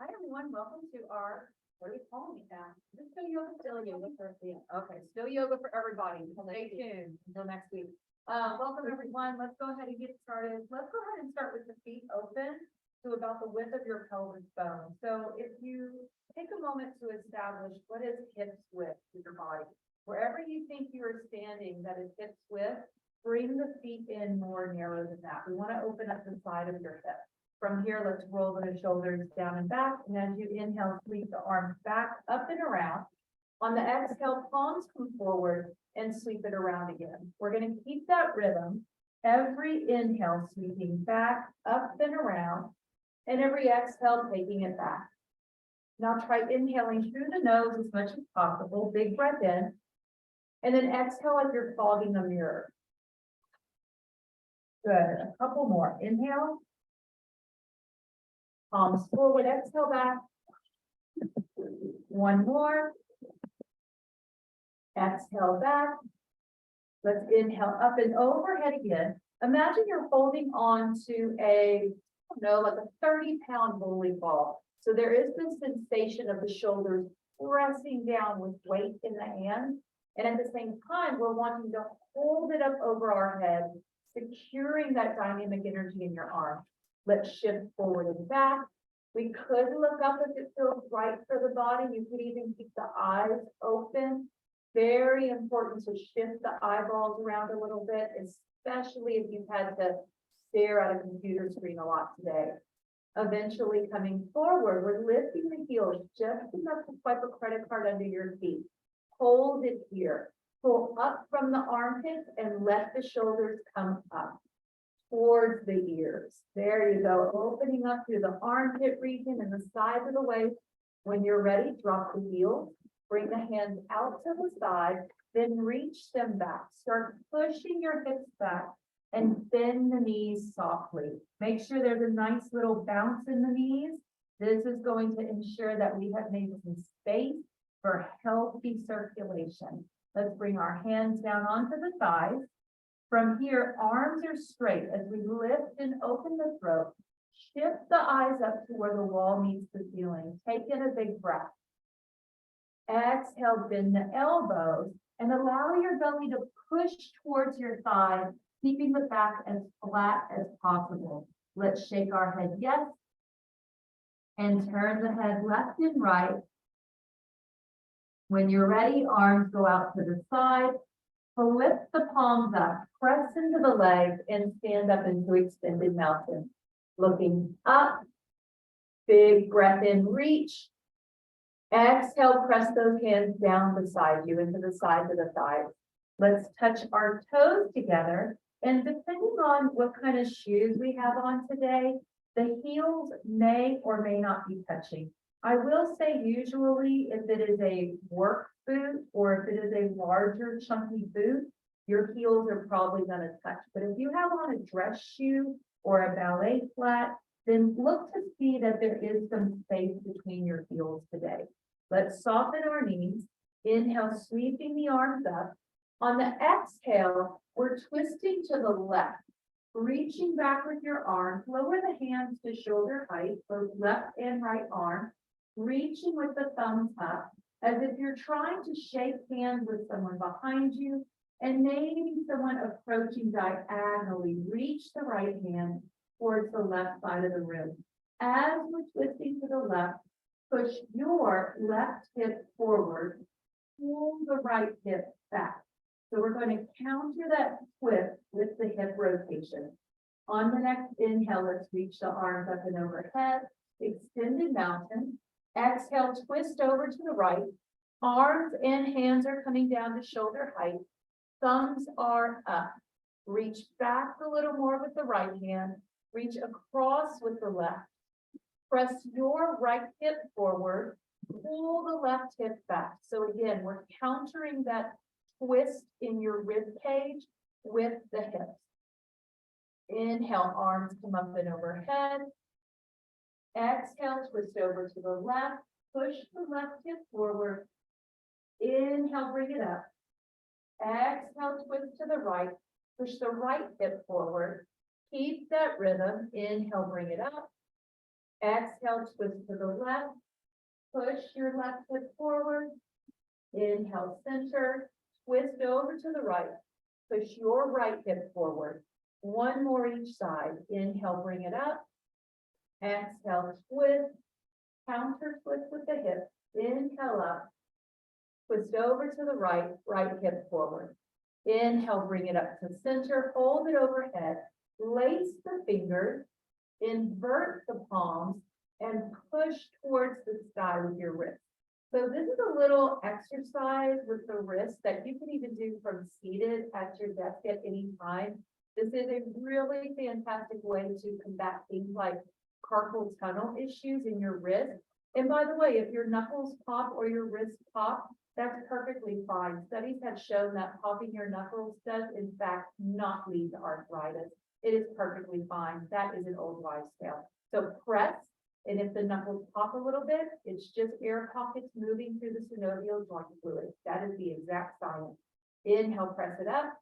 Hi, everyone. Welcome to our, what are we calling it now? Is it still yoga? Still yoga for, yeah. Okay, still yoga for everybody. Stay tuned until next week. Welcome, everyone. Let's go ahead and get started. Let's go ahead and start with the feet open to about the width of your pelvis bone. So if you take a moment to establish what is hips width with your body, wherever you think you are standing that is hips width, bring the feet in more narrow than that. We want to open up the side of your hip. From here, let's roll the shoulders down and back. And as you inhale, sweep the arms back, up and around. On the exhale, palms come forward and sweep it around again. We're going to keep that rhythm. Every inhale, sweeping back, up and around. And every exhale, taking it back. Now try inhaling through the nose as much as possible. Big breath in. And then exhale like you're fogging a mirror. Good. A couple more. Inhale. Palms forward, exhale back. One more. Exhale back. Let's inhale up and overhead again. Imagine you're holding on to like a 30-pound bowling ball. So there is this sensation of the shoulders pressing down with weight in the hand. And at the same time, we're wanting to hold it up over our head, securing that dynamic energy in your arm. Let's shift forward and back. We could look up if it feels right for the body. You could even keep the eyes open. Very important to shift the eyeballs around a little bit, especially if you've had to stare at a computer screen a lot today. Eventually coming forward, we're lifting the heels just enough to swipe a credit card under your feet. Hold it here. Pull up from the armpits and let the shoulders come up towards the ears. There you go, opening up through the armpit region and the sides of the waist. When you're ready, drop the heels, bring the hands out to the side, then reach them back. Start pushing your hips back and bend the knees softly. Make sure there's a nice little bounce in the knees. This is going to ensure that we have made some space for healthy circulation. Let's bring our hands down onto the thighs. From here, arms are straight as we lift and open the throat. Shift the eyes up to where the wall meets the ceiling. Take in a big breath. Exhale, bend the elbows and allow your belly to push towards your thighs, keeping the back as flat as possible. Let's shake our head yes, and turn the head left and right. When you're ready, arms go out to the side. Lift the palms up, press into the legs, and stand up into extended mountain. Looking up, big breath in, reach. Exhale, press those hands down beside you into the sides of the thighs. Let's touch our toes together. And depending on what kind of shoes we have on today, the heels may or may not be touching. I will say usually if it is a work boot or if it is a larger chunky boot, your heels are probably going to touch. But if you have on a dress shoe or a ballet flat, then look to see that there is some space between your heels today. Let's soften our knees. Inhale, sweeping the arms up. On the exhale, we're twisting to the left, reaching back with your arms. Lower the hands to shoulder height, both left and right arm. Reaching with the thumbs up as if you're trying to shake hands with someone behind you and maybe someone approaching diagonally. Reach the right hand towards the left side of the room. As we're twisting to the left, push your left hip forward, pull the right hip back. So we're going to counter that twist with the hip rotation. On the next inhale, let's reach the arms up and overhead, extended mountain. Exhale, twist over to the right. Arms and hands are coming down to shoulder height. Thumbs are up. Reach back a little more with the right hand. Reach across with the left. Press your right hip forward. Pull the left hip back. So again, we're countering that twist in your rib cage with the hips. Inhale, arms come up and overhead. Exhale, twist over to the left, push the left hip forward. Inhale, bring it up. Exhale, twist to the right, push the right hip forward. Keep that rhythm. Inhale, bring it up. Exhale, twist to the left. Push your left hip forward. Inhale, center. Twist over to the right. Push your right hip forward. One more each side. Inhale, bring it up. Exhale, twist. Counter twist with the hip. Inhale up. Twist over to the right, right hip forward. Inhale, bring it up to center. Hold it overhead. Lace the fingers. Invert the palms and push towards the sky with your wrist. So this is a little exercise with the wrist that you can even do from seated at your desk at any time. This is a really fantastic way to combat things like carpal tunnel issues in your wrist. And by the way, if your knuckles pop or your wrists pop, that's perfectly fine. Studies have shown that popping your knuckles does in fact not lead to arthritis. It is perfectly fine. That is an old wives' tale. So press, and if the knuckles pop a little bit, it's just air pockets moving through the synovial joint fluid. That is the exact science. Inhale, press it up.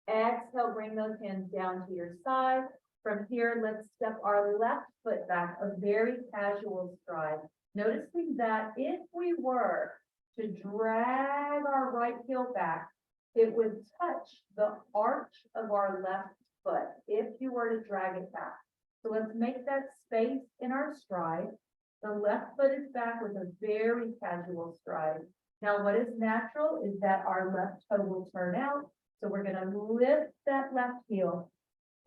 Exhale, bring those hands down to your side. From here, let's step our left foot back, a very casual stride. Noticing that if we were to drag our right heel back, it would touch the arch of our left foot if you were to drag it back. So let's make that space in our stride. The left foot is back with a very casual stride. Now, what is natural is that our left toe will turn out. So we're going to lift that left heel,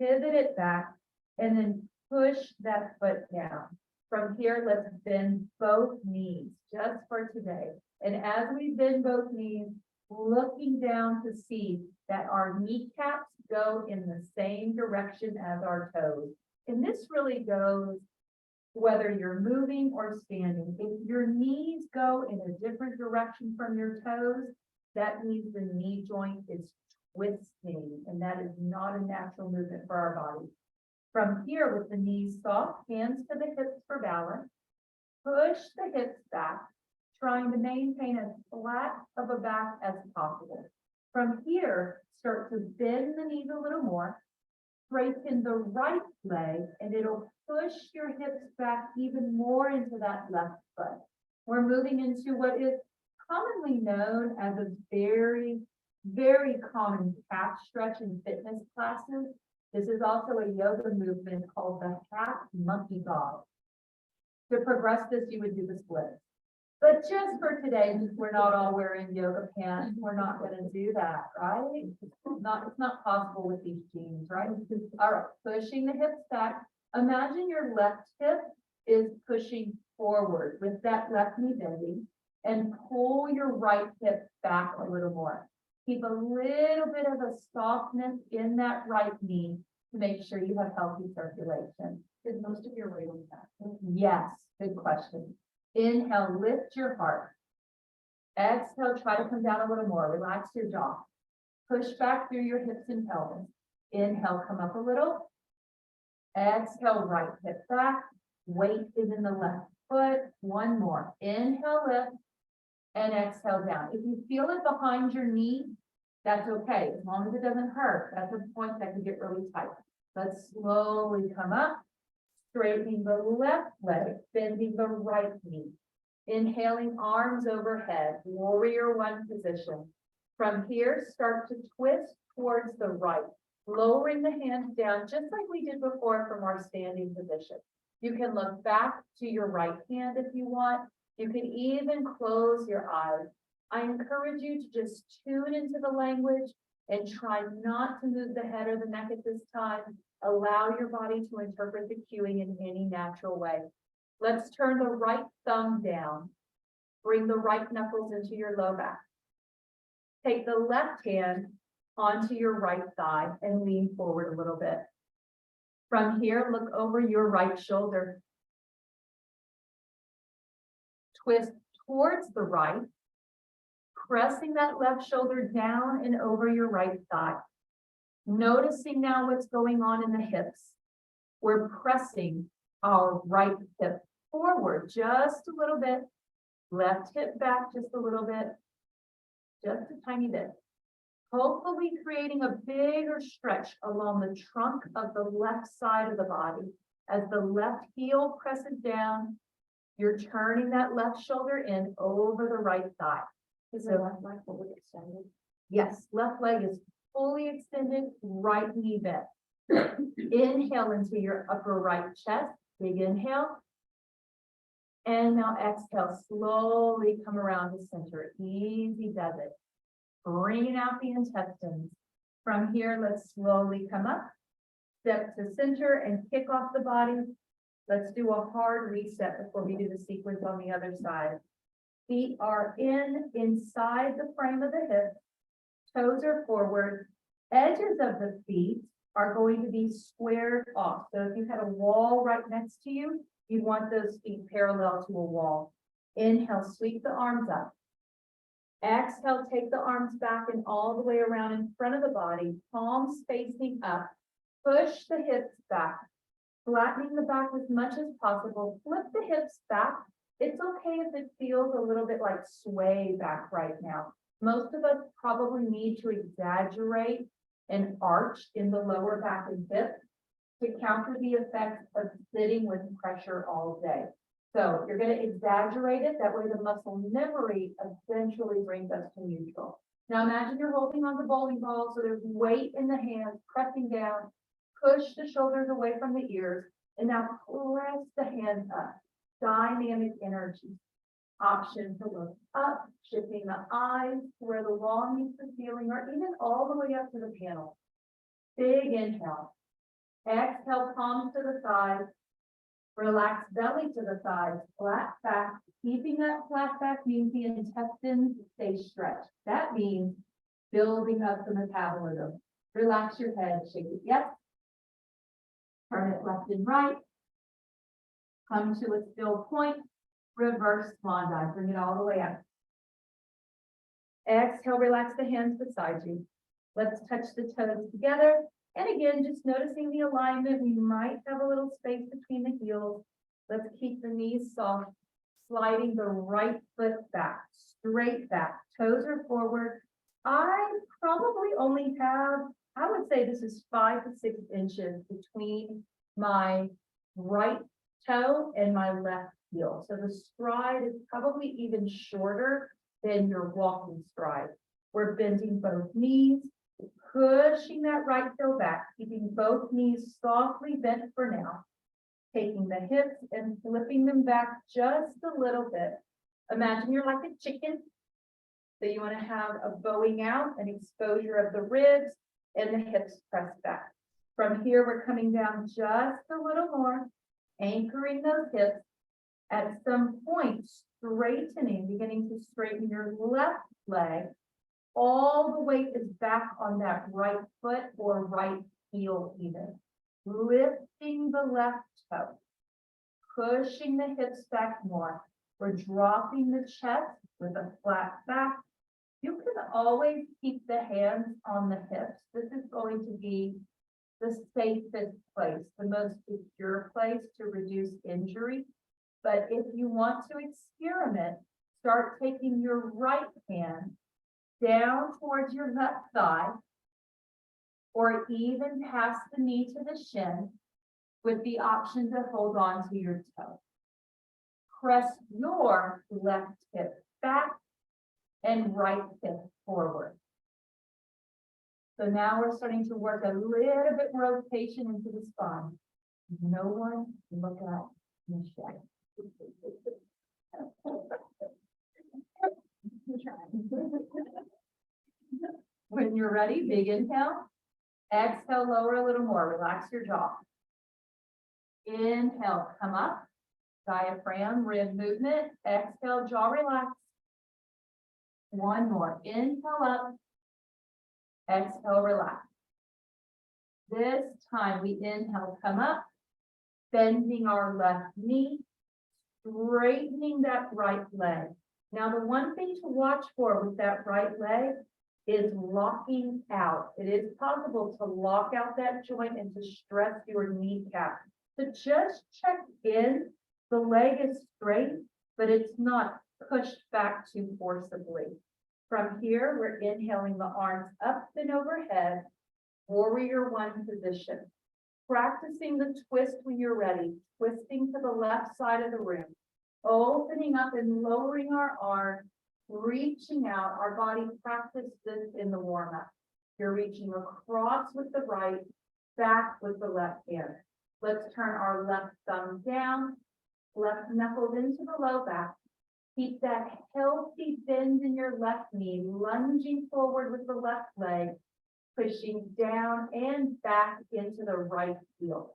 pivot it back, and then push that foot down. From here, let's bend both knees just for today. And as we bend both knees, looking down to see that our kneecaps go in the same direction as our toes. And this really goes whether you're moving or standing. If your knees go in a different direction from your toes, that means the knee joint is twisting, and that is not a natural movement for our body. From here, with the knees soft, hands to the hips for balance, push the hips back, trying to maintain as flat of a back as possible. From here, start to bend the knees a little more, straighten the right leg, and it'll push your hips back even more into that left foot. We're moving into what is commonly known as a very, very common calf stretch in fitness classes. This is also a yoga movement called the half monkey dog. To progress this, you would do the splits. But just for today, since we're not all wearing yoga pants, we're not going to do that, right? It's not possible with these jeans, right? All right, pushing the hips back. Imagine your left hip is pushing forward with that left knee bending, and pull your right hip back a little more. Keep a little bit of a softness in that right knee to make sure you have healthy circulation. Is most of your weight on that? Yes, good question. Inhale, lift your heart. Exhale, try to come down a little more. Relax your jaw. Push back through your hips and pelvis. Inhale, come up a little. Exhale, right hip back. Weight is in the left foot. One more. Inhale, lift. And exhale down. If you feel it behind your knee, that's okay. As long as it doesn't hurt, that's a point that can get really tight. Let's slowly come up, straightening the left leg, bending the right knee. Inhaling, arms overhead, warrior one position. From here, start to twist towards the right, lowering the hands down just like we did before from our standing position. You can look back to your right hand if you want. You can even close your eyes. I encourage you to just tune into the language and try not to move the head or the neck at this time. Allow your body to interpret the cueing in any natural way. Let's turn the right thumb down. Bring the right knuckles into your low back. Take the left hand onto your right thigh and lean forward a little bit. From here, look over your right shoulder. Twist towards the right, pressing that left shoulder down and over your right thigh. Noticing now what's going on in the hips. We're pressing our right hip forward just a little bit, left hip back just a little bit, just a tiny bit. Hopefully creating a bigger stretch along the trunk of the left side of the body As the left heel presses down, you're turning that left shoulder in over the right thigh. Is the left leg fully extended? Yes, left leg is fully extended, right knee bent. Inhale into your upper right chest, big inhale. And now exhale, slowly come around to center. Easy does it. Bringing out the intestines. From here, let's slowly come up. Step to center and kick off the body. Let's do a hard reset before we do the sequence on the other side. Feet are inside the frame of the hip. Toes are forward. Edges of the feet are going to be squared off. So if you had a wall right next to you, you want those feet parallel to a wall. Inhale, sweep the arms up. Exhale, take the arms back and all the way around in front of the body, palms facing up. Push the hips back, flattening the back as much as possible. Flip the hips back. It's okay if it feels a little bit like sway back right now. Most of us probably need to exaggerate an arch in the lower back and hip to counter the effects of sitting with pressure all day. So you're going to exaggerate it. That way the muscle memory eventually brings us to neutral. Now imagine you're holding on to bowling balls, so there's weight in the hands, pressing down. Push the shoulders away from the ears, and now press the hands up. Dynamic energy. Option to look up, shifting the eyes to where the wall meets the ceiling, or even all the way up to the panel. Big inhale. Exhale, palms to the sides. Relax belly to the sides, flat back. Keeping that flat back means the intestines stay stretched. That means building up the metabolism. Relax your head, shake it, yes. Turn it left and right. Come to a still point. Reverse swan dive. Bring it all the way up. Exhale, relax the hands beside you. Let's touch the toes together. And again, just noticing the alignment. We might have a little space between the heels. Let's keep the knees soft. Sliding the right foot back, straight back. Toes are forward. I probably only have, I would say this is 5 to 6 inches between my right toe and my left heel. So the stride is probably even shorter than your walking stride. We're bending both knees, pushing that right toe back, keeping both knees softly bent for now. Taking the hips and flipping them back just a little bit. Imagine you're like a chicken. So you want to have a bowing out, an exposure of the ribs and the hips pressed back. From here, we're coming down just a little more, anchoring those hips. At some point, straightening, beginning to straighten your left leg. All the weight is back on that right foot or right heel even. Lifting the left toe. Pushing the hips back more. We're dropping the chest with a flat back. You can always keep the hands on the hips. This is going to be the safest place, the most secure place to reduce injury. But if you want to experiment, start taking your right hand down towards your left thigh, or even past the knee to the shin, with the option to hold on to your toe. Press your left hip back and right hip forward. So now we're starting to work a little bit more rotation into the spine. No one look at Michelle. When you're ready, big inhale. Exhale, lower a little more. Relax your jaw. Inhale, come up. Diaphragm, rib movement. Exhale, jaw relax. One more. Inhale up. Exhale, relax. This time we inhale, come up. Bending our left knee. Straightening that right leg. Now, the one thing to watch for with that right leg is locking out. It is possible to lock out that joint and to stress your kneecap. So just check in. The leg is straight, but it's not pushed back too forcibly. From here, we're inhaling the arms up and overhead, warrior one position. Practicing the twist when you're ready, twisting to the left side of the room, opening up and lowering our arms, reaching out. Our body practiced this in the warm-up. You're reaching across with the right, back with the left hand. Let's turn our left thumb down, left knuckle into the low back. Keep that healthy bend in your left knee, lunging forward with the left leg, pushing down and back into the right heel.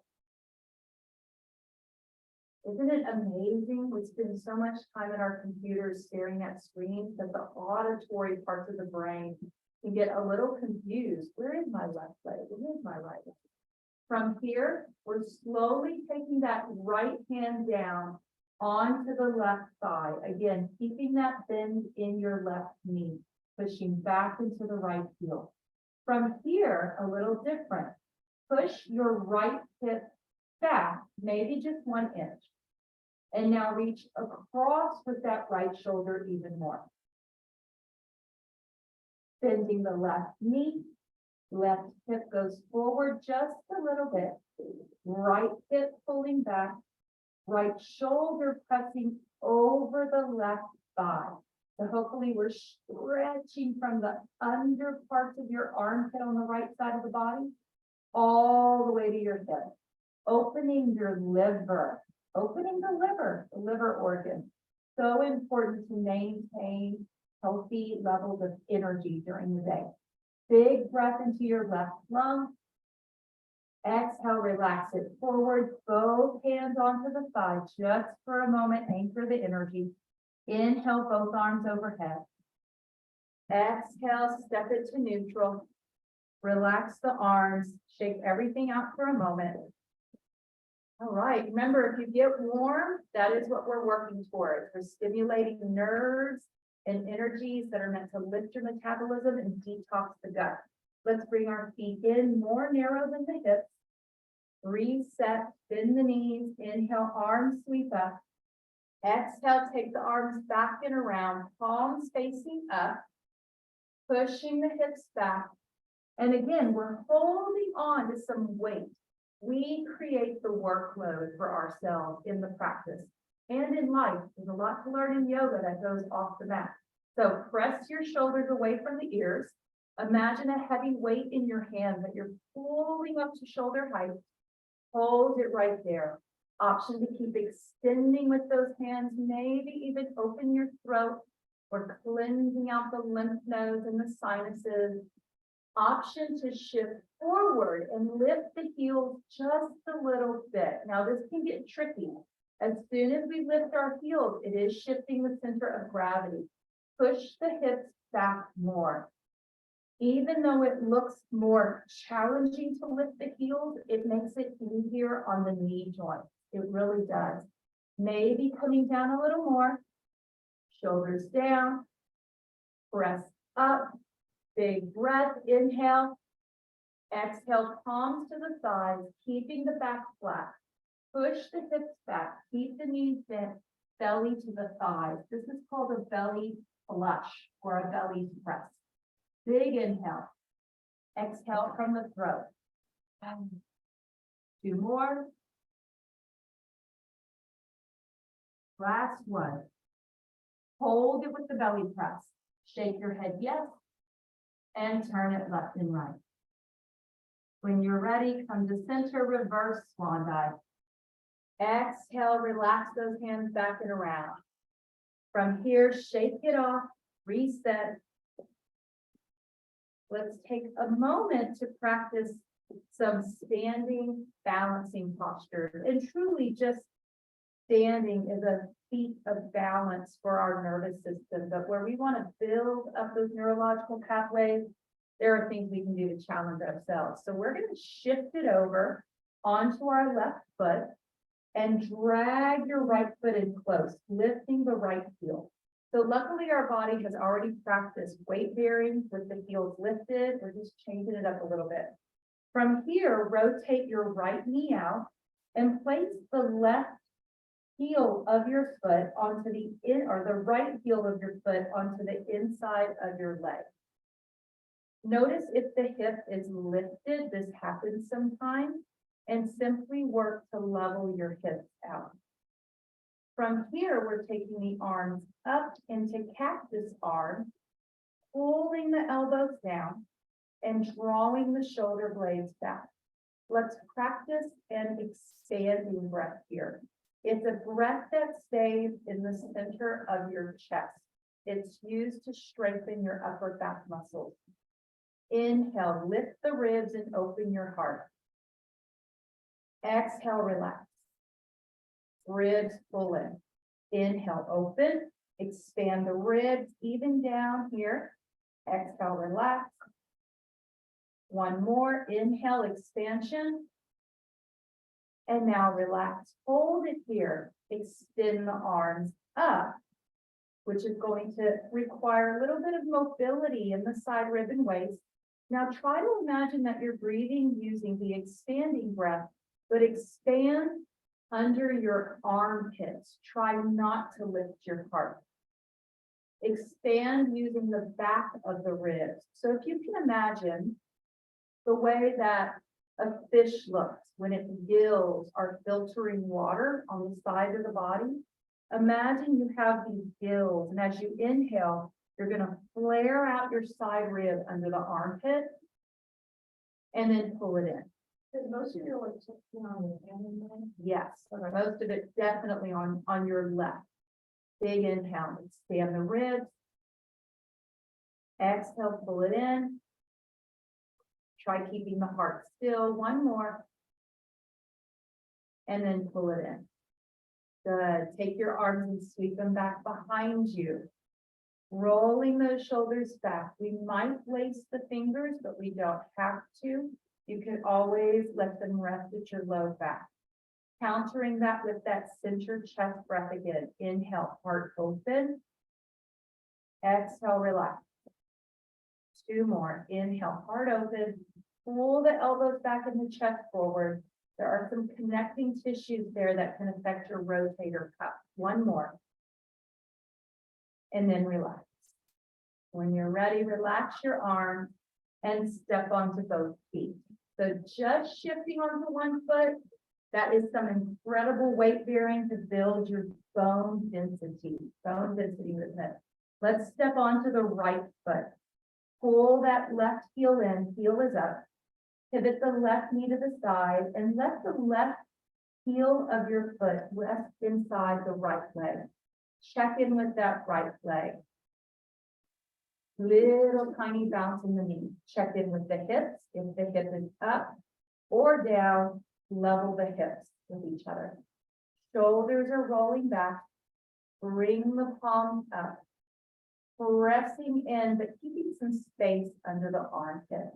Isn't it amazing? We spend so much time at our computers staring at screens that the auditory parts of the brain can get a little confused. Where is my left leg? Where is my right leg? From here, we're slowly taking that right hand down onto the left thigh. Again, keeping that bend in your left knee, pushing back into the right heel. From here, a little different. Push your right hip back, maybe just 1 inch. And now reach across with that right shoulder even more. Bending the left knee, left hip goes forward just a little bit. Right hip pulling back, right shoulder pressing over the left thigh. So hopefully we're stretching from the under parts of your armpit on the right side of the body, all the way to your hip. Opening your liver, the liver organ. So important to maintain healthy levels of energy during the day. Big breath into your left lung. Exhale, relax it forward, both hands onto the thigh, just for a moment, anchor the energy. Inhale, both arms overhead. Exhale, step it to neutral. Relax the arms, shake everything out for a moment. All right, remember, if you get warm, that is what we're working towards. We're stimulating nerves and energies that are meant to lift your metabolism and detox the gut. Let's bring our feet in more narrow than the hips. Reset, bend the knees, inhale, arms sweep up. Exhale, take the arms back and around, palms facing up, pushing the hips back. And again, we're holding on to some weight. We create the workload for ourselves in the practice and in life. There's a lot to learn in yoga that goes off the mat. So press your shoulders away from the ears. Imagine a heavy weight in your hand that you're pulling up to shoulder height. Hold it right there. Option to keep extending with those hands, maybe even open your throat or cleansing out the lymph nodes and the sinuses. Option to shift forward and lift the heels just a little bit. Now this can get tricky. As soon as we lift our heels, it is shifting the center of gravity. Push the hips back more. Even though it looks more challenging to lift the heels, it makes it easier on the knee joint. It really does. Maybe coming down a little more. Shoulders down. Press up. Big breath. Inhale. Exhale, palms to the thighs, keeping the back flat. Push the hips back. Keep the knees bent. Belly to the thighs. This is called a belly flush or a belly press. Big inhale. Exhale from the throat. 2 more. Last one. Hold it with the belly press. Shake your head yes, and turn it left and right. When you're ready, come to center, reverse swan dive. Exhale, relax those hands back and around. From here, shake it off, reset. Let's take a moment to practice some standing balancing posture. And truly just standing is a feat of balance for our nervous system. But where we want to build up those neurological pathways, there are things we can do to challenge ourselves. So we're going to shift it over onto our left foot and drag your right foot in close, lifting the right heel. So luckily our body has already practiced weight bearing with the heels lifted. We're just changing it up a little bit. From here, rotate your right knee out and place the left heel of your foot onto the right heel of your foot onto the inside of your leg. Notice if the hip is lifted. This happens sometimes. and simply work to level your hips out. From here, we're taking the arms up into cactus arm, pulling the elbows down and drawing the shoulder blades back. Let's practice an expanding breath here. It's a breath that stays in the center of your chest. It's used to strengthen your upper back muscles. Inhale, lift the ribs and open your heart. Exhale, relax. Ribs pull in. Inhale, open, expand the ribs, even down here. Exhale, relax. One more, inhale, expansion. And now relax, hold it here, extend the arms up, which is going to require a little bit of mobility in the side rib and waist. Now try to imagine that you're breathing using the expanding breath, but expand under your armpits. Try not to lift your heart. Expand using the back of the ribs. So if you can imagine the way that a fish looks when its gills are filtering water on the side of the body, imagine you have these gills, and as you inhale, you're going to flare out your side rib under the armpit and then pull it in. Because most of your work is on the hand. Yes, most of it definitely on your left. Big inhale, expand the ribs. Exhale, pull it in. Try keeping the heart still. One more. And then pull it in. Good. Take your arms and sweep them back behind you. Rolling those shoulders back. We might lace the fingers, but we don't have to. You can always let them rest at your low back. Countering that with that center chest breath again. Inhale, heart open. Exhale, relax. Two more. Inhale, heart open. Pull the elbows back in the chest forward. There are some connecting tissues there that can affect your rotator cuff. One more. And then relax. When you're ready, relax your arms and step onto both feet. So just shifting onto one foot, that is some incredible weight bearing to build your bone density with it. Let's step onto the right foot. Pull that left heel in, heel is up. Pivot the left knee to the side and let the left heel of your foot rest inside the right leg. Check in with that right leg. Little tiny bounce in the knee. Check in with the hips. If the hip is up or down, level the hips with each other. Shoulders are rolling back. Bring the palms up. Pressing in, but keeping some space under the armpit.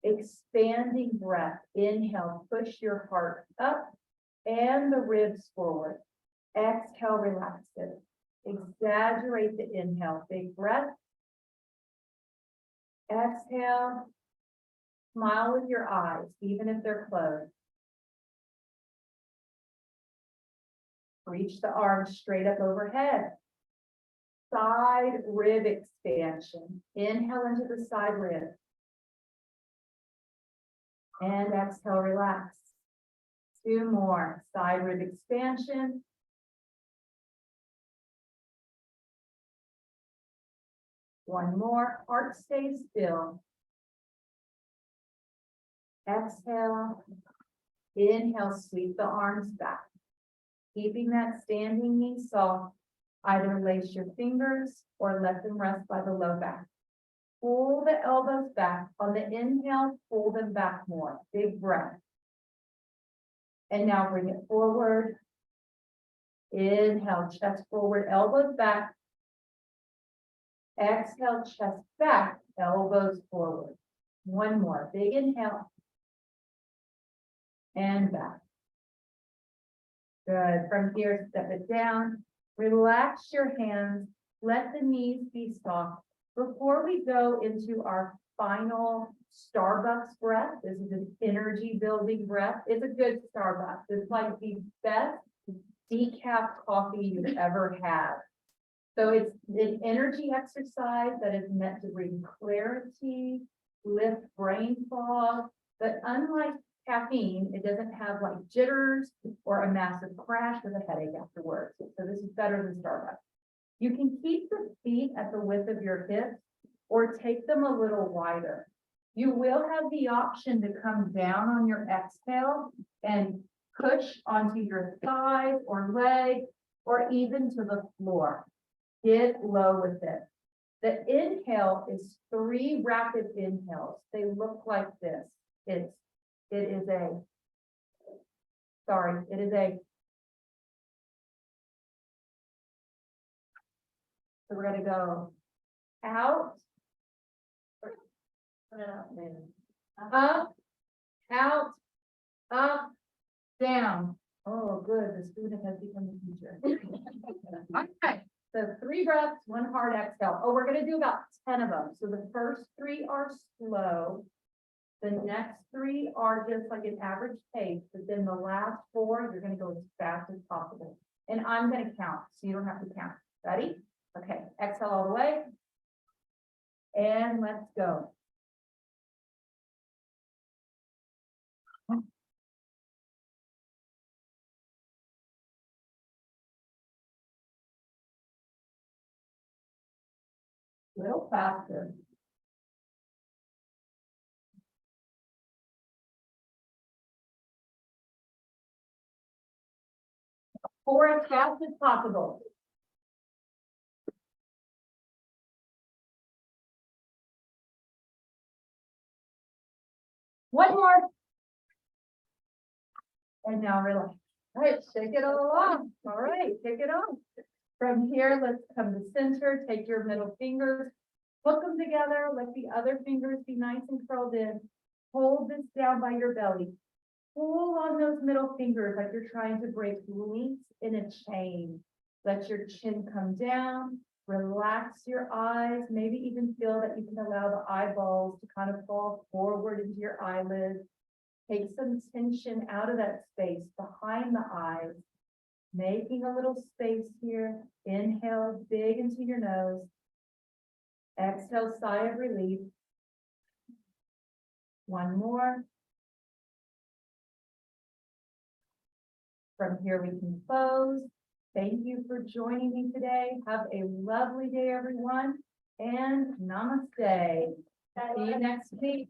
Expanding breath. Inhale, push your heart up and the ribs forward. Exhale, relax it. Exaggerate the inhale. Big breath. Exhale. Smile with your eyes, even if they're closed. Reach the arms straight up overhead. Side rib expansion. Inhale into the side rib. And exhale, relax. Two more. Side rib expansion. One more. Heart stays still. Exhale. Inhale, sweep the arms back. Keeping that standing knee soft. Either lace your fingers or let them rest by the low back. Pull the elbows back. On the inhale, pull them back more. Big breath. And now bring it forward. Inhale, chest forward, elbows back. Exhale, chest back, elbows forward. One more. Big inhale. And back. Good. From here, step it down. Relax your hands. Let the knees be soft. Before we go into our final Starbucks breath, this is an energy building breath. It's a good Starbucks. It's like the best decaf coffee you've ever had. So it's an energy exercise that is meant to bring clarity, lift brain fog, but unlike caffeine. It doesn't have like jitters or a massive crash with a headache afterwards. So this is better than Starbucks. You can keep the feet at the width of your hips or take them a little wider. You will have the option to come down on your exhale and push onto your thigh or leg or even to the floor. Get low with it. The inhale is 3 rapid inhales. They look like this. It is a, so we're gonna go out, up, out, up, down. Oh, good, the student has become the teacher. Okay, so 3 breaths, 1 hard exhale. Oh, we're gonna do about 10 of them. So the first 3 are slow. The next 3 are just like an average pace, but then the last 4, you're gonna go as fast as possible. And I'm gonna count, so you don't have to count. Ready? Okay, exhale all the way. And let's go. Little faster. 4 as fast as possible. One more. And now relax. All right, shake it all off. All right, take it off. From here, let's come to center. Take your middle fingers, hook them together. Let the other fingers be nice and curled in. Hold this down by your belly. Pull on those middle fingers like you're trying to break links in a chain. Let your chin come down. Relax your eyes. Maybe even feel that you can allow the eyeballs to kind of fall forward into your eyelids. Take some tension out of that space behind the eyes. Making a little space here. Inhale big into your nose. Exhale, sigh of relief. One more. From here, we can close. Thank you for joining me today. Have a lovely day, everyone, and namaste. See you next week.